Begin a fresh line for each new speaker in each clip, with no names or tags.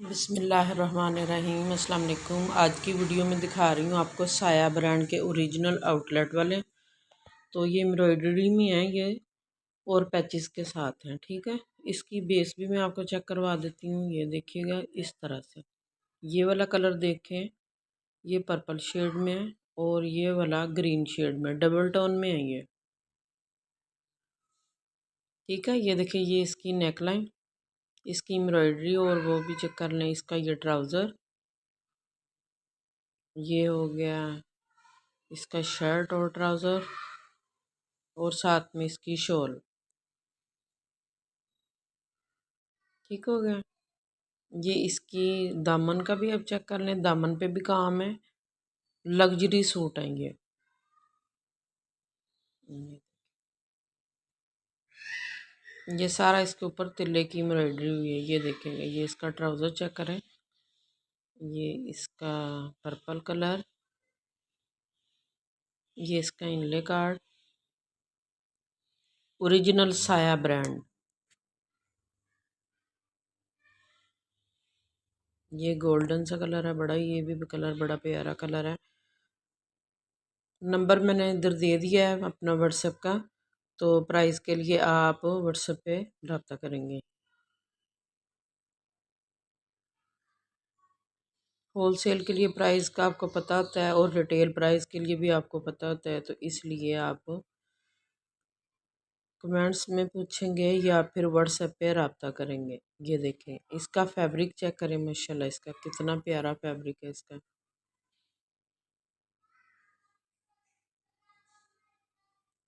बिस्मिल्लाहिर्रहमानिर्रहीम। अस्सलाम वालेकुम। आज की वीडियो में दिखा रही हूँ आपको साया ब्रांड के ओरिजिनल आउटलेट वाले। तो ये एम्ब्रॉयडरी में है ये और पैचेस के साथ हैं। ठीक है, इसकी बेस भी मैं आपको चेक करवा देती हूँ। ये देखिएगा इस तरह से, ये वाला कलर देखें, ये पर्पल शेड में है और ये वाला ग्रीन शेड में, डबल टोन में है ये। ठीक है, ये देखिए ये इसकी नेकलाइन, इसकी एम्ब्रॉयडरी और वो भी चेक कर लें। इसका ये ट्राउज़र, ये हो गया इसका शर्ट और ट्राउज़र और साथ में इसकी शॉल। ठीक हो गया। ये इसकी दामन का भी अब चेक कर लें, दामन पे भी काम है। लग्जरी सूट है ये सारा इसके ऊपर तिल्ले की एम्ब्रॉयडरी हुई है। ये देखेंगे, ये इसका ट्राउज़र चेक करें, ये इसका पर्पल कलर, ये इसका इनले कार्ड, ओरिजिनल साया ब्रांड। ये गोल्डन सा कलर है बड़ा, ये भी कलर बड़ा प्यारा कलर है। नंबर मैंने इधर दे दिया है अपना व्हाट्सएप का, तो प्राइस के लिए आप व्हाट्सएप पे रब्ता करेंगे। होलसेल के लिए प्राइस का आपको पता होता है और रिटेल प्राइस के लिए भी आपको पता होता है, तो इसलिए आप कमेंट्स में पूछेंगे या फिर व्हाट्सएप पे रब्ता करेंगे। ये देखें, इसका फैब्रिक चेक करें, माशाल्लाह इसका कितना प्यारा फैब्रिक है इसका।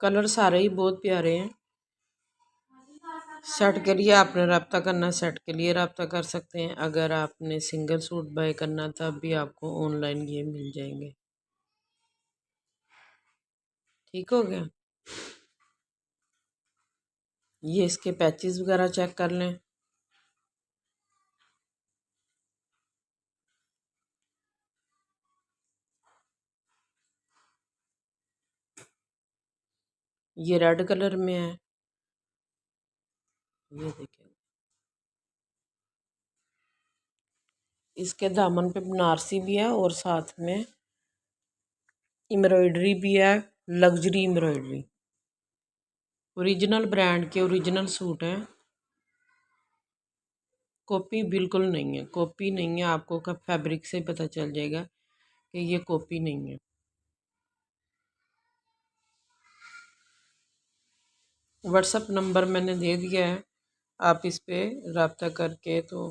कलर सारे ही बहुत प्यारे हैं। सेट के लिए आपने रब्ता करना, सेट के लिए रब्ता कर सकते हैं। अगर आपने सिंगल सूट बाय करना तब भी आपको ऑनलाइन ये मिल जाएंगे। ठीक हो गया। ये इसके पैचेस वगैरह चेक कर लें। ये रेड कलर में है, ये देखें। इसके दामन पे बनारसी भी है और साथ में एम्ब्रॉयडरी भी है, लग्जरी एम्ब्रॉयडरी। ओरिजिनल ब्रांड के ओरिजिनल सूट हैं, कॉपी बिल्कुल नहीं है, कॉपी नहीं है। आपको कब फैब्रिक से पता चल जाएगा कि ये कॉपी नहीं है। व्हाट्सएप नंबर मैंने दे दिया है, आप इस पे रब्ता करके तो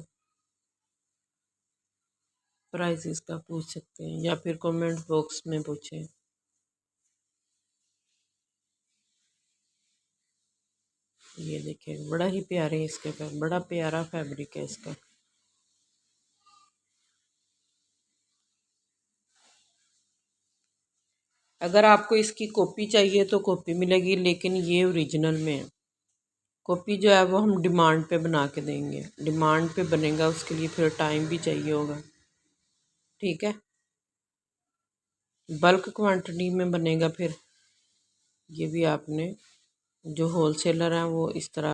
प्राइसेस का पूछ सकते हैं या फिर कमेंट बॉक्स में पूछें। ये देखें, बड़ा ही प्यारे इसके पे बड़ा प्यारा फैब्रिक है इसका। अगर आपको इसकी कॉपी चाहिए तो कॉपी मिलेगी, लेकिन ये ओरिजिनल में है। कॉपी जो है वो हम डिमांड पे बना के देंगे, डिमांड पे बनेगा, उसके लिए फिर टाइम भी चाहिए होगा। ठीक है, बल्क क्वांटिटी में बनेगा। फिर ये भी आपने, जो होलसेलर हैं वो इस तरह